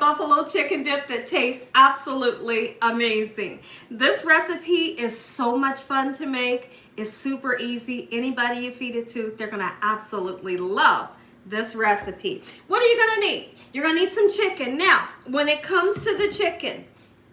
buffalo chicken dip that tastes absolutely amazing. This recipe is so much fun to make. It's super easy. Anybody you feed it to, they're gonna absolutely love this recipe. What are you gonna need? You're gonna need some chicken. Now, when it comes to the chicken,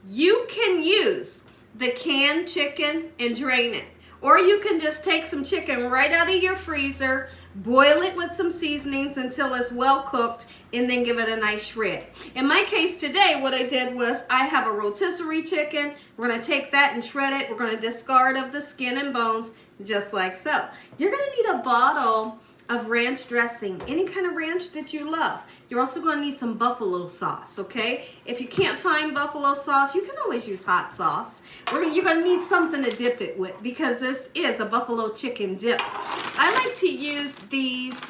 you can use the canned chicken and drain it. Or you can just take some chicken right out of your freezer, boil it with some seasonings until it's well cooked, and then give it a nice shred. In my case today, what I did was I have a rotisserie chicken. We're gonna take that and shred it. We're gonna discard of the skin and bones, just like so. You're gonna need a bottle of ranch dressing, any kind of ranch that you love. You're also going to need some buffalo sauce, okay? If you can't find buffalo sauce, you can always use hot sauce. You're going to need something to dip it with because this is a buffalo chicken dip. I like to use these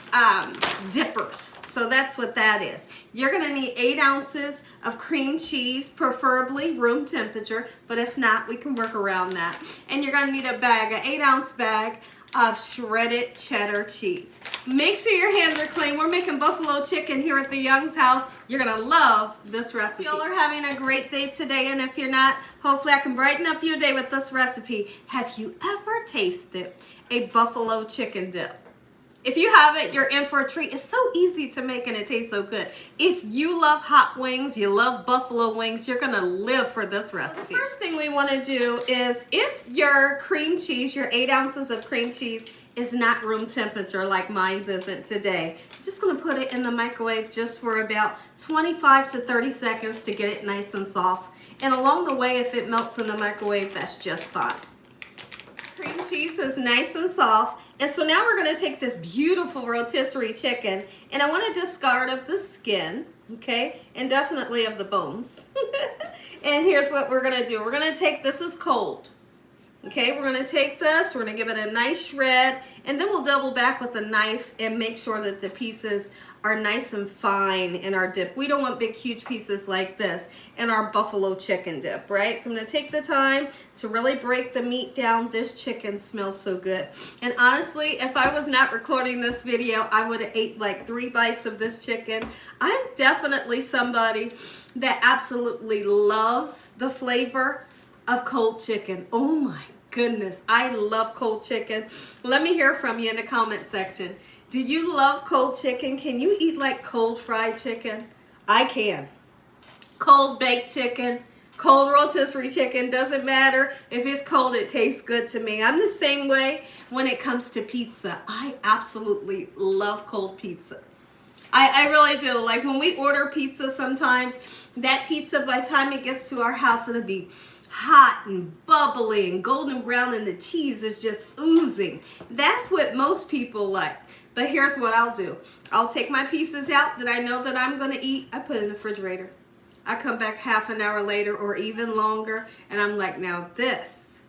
dippers, so that's what that is. You're going to need 8 ounces of cream cheese, preferably room temperature, but if not, we can work around that. And you're going to need a bag, an 8-ounce bag of shredded cheddar cheese. Make sure your hands are clean. We're making buffalo chicken here at the Young's house. You're gonna love this recipe. Y'all are having a great day today, and if you're not, hopefully I can brighten up your day with this recipe. Have you ever tasted a buffalo chicken dip? If you haven't, you're in for a treat. It's so easy to make and it tastes so good. If you love hot wings, you love buffalo wings, you're gonna live for this recipe. The first thing we wanna do is, if your cream cheese, your 8 ounces of cream cheese is not room temperature like mine's isn't today, I'm just gonna put it in the microwave just for about 25 to 30 seconds to get it nice and soft. And along the way, if it melts in the microwave, that's just fine. Cream cheese is nice and soft. And so now we're going to take this beautiful rotisserie chicken, and I want to discard of the skin, okay, and definitely of the bones. And here's what we're going to do. We're going to take, this is cold, okay, we're going to take this, we're going to give it a nice shred, and then we'll double back with a knife and make sure that the pieces are nice and fine in our dip. We don't want big, huge pieces like this in our buffalo chicken dip, right? So I'm gonna take the time to really break the meat down. This chicken smells so good. And honestly, if I was not recording this video, I would have ate like 3 bites of this chicken. I'm definitely somebody that absolutely loves the flavor of cold chicken. Oh my goodness, I love cold chicken. Let me hear from you in the comment section. Do you love cold chicken? Can you eat like cold fried chicken? I can. Cold baked chicken, cold rotisserie chicken, doesn't matter. If it's cold, it tastes good to me. I'm the same way when it comes to pizza. I absolutely love cold pizza. I really do. Like when we order pizza sometimes, that pizza, by the time it gets to our house, it'll be hot and bubbly and golden brown, and the cheese is just oozing. That's what most people like. But here's what I'll do. I'll take my pieces out that I know that I'm gonna eat. I put it in the refrigerator. I come back half an hour later or even longer, and I'm like, now this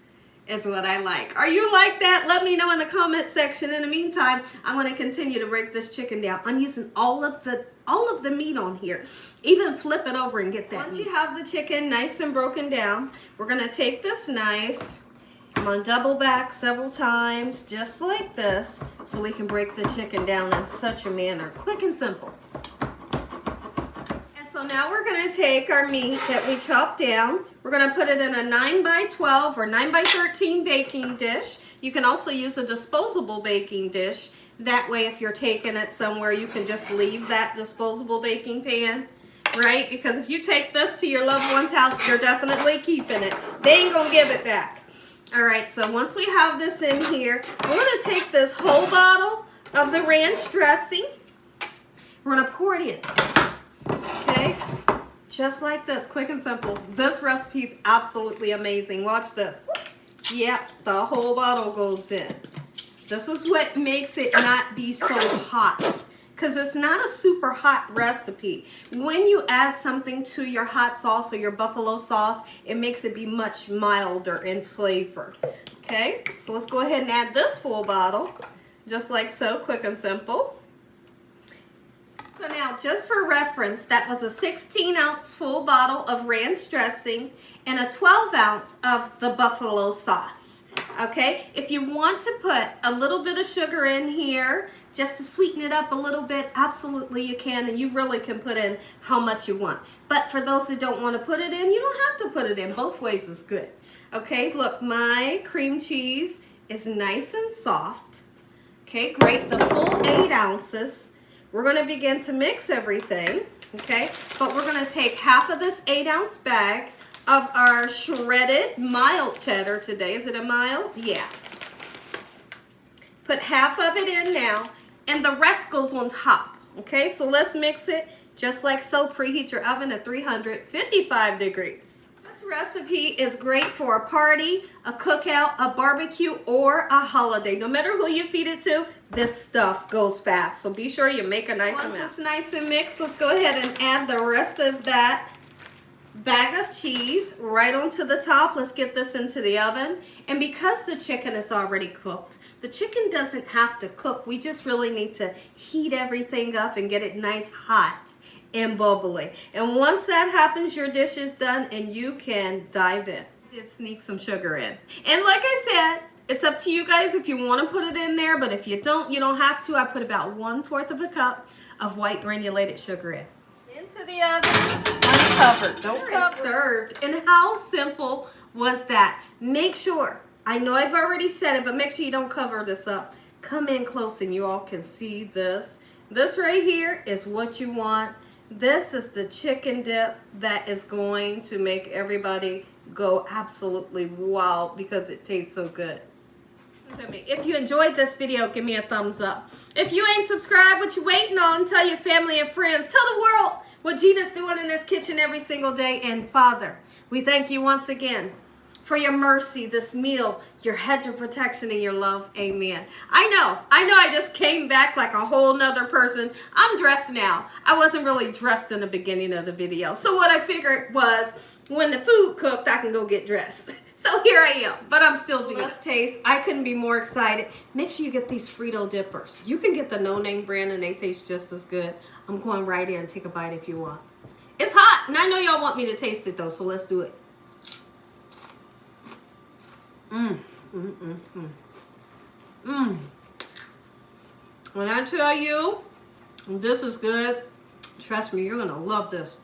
is what I like. Are you like that? Let me know in the comment section. In the meantime, I'm gonna continue to break this chicken down. I'm using all of the meat on here. Even flip it over and get that. Once you have the chicken nice and broken down, we're gonna take this knife. I'm gonna double back several times, just like this, so we can break the chicken down in such a manner, quick and simple. And so now we're gonna take our meat that we chopped down. We're gonna put it in a 9x12 or 9x13 baking dish. You can also use a disposable baking dish. That way, if you're taking it somewhere, you can just leave that disposable baking pan, right? Because if you take this to your loved one's house, they're definitely keeping it. They ain't gonna give it back. All right, so once we have this in here, we're gonna take this whole bottle of the ranch dressing. We're gonna pour it in, okay? Just like this, quick and simple. This recipe is absolutely amazing. Watch this. Yep, the whole bottle goes in. This is what makes it not be so hot, because it's not a super hot recipe. When you add something to your hot sauce or your buffalo sauce, it makes it be much milder in flavor. Okay, so let's go ahead and add this full bottle, just like so, quick and simple. So now, just for reference, that was a 16-ounce full bottle of ranch dressing and a 12-ounce of the buffalo sauce. Okay, if you want to put a little bit of sugar in here just to sweeten it up a little bit, absolutely you can, and you really can put in how much you want. But for those that don't want to put it in, you don't have to put it in. Both ways is good. Okay, look, my cream cheese is nice and soft. Okay, great, the full 8 ounces. We're going to begin to mix everything, okay? But we're going to take half of this 8-ounce bag of our shredded mild cheddar today. Is it a mild? Yeah. Put half of it in now, and the rest goes on top. Okay, so let's mix it just like so. Preheat your oven at 355 degrees. This recipe is great for a party, a cookout, a barbecue, or a holiday. No matter who you feed it to, this stuff goes fast. So be sure you make a nice amount. Once it's nice and mixed, let's go ahead and add the rest of that bag of cheese right onto the top. Let's get this into the oven. And because the chicken is already cooked, the chicken doesn't have to cook. We just really need to heat everything up and get it nice hot and bubbly. And once that happens, your dish is done and you can dive in. I did sneak some sugar in. And like I said, it's up to you guys if you want to put it in there, but if you don't, you don't have to. I put about 1/4 of a cup of white granulated sugar in. Into the oven, uncovered, don't cover. Served. And how simple was that? Make sure, I know I've already said it, but make sure you don't cover this up. Come in close and you all can see this. This right here is what you want. This is the chicken dip that is going to make everybody go absolutely wild because it tastes so good. If you enjoyed this video, give me a thumbs up. If you ain't subscribed, what you waiting on? Tell your family and friends. Tell the world what Gina's doing in this kitchen every single day. And Father, we thank you once again for your mercy, this meal, your hedge of protection, and your love. Amen. I know I just came back like a whole nother person. I'm dressed now. I wasn't really dressed in the beginning of the video. So what I figured was when the food cooked, I can go get dressed. So here I am, but I'm still Gina. Let's taste. I couldn't be more excited. Make sure you get these Frito dippers. You can get the no-name brand and they taste just as good. I'm going right in. Take a bite if you want. It's hot, and I know y'all want me to taste it though, so let's do it. When I tell you this is good, trust me, you're gonna love this.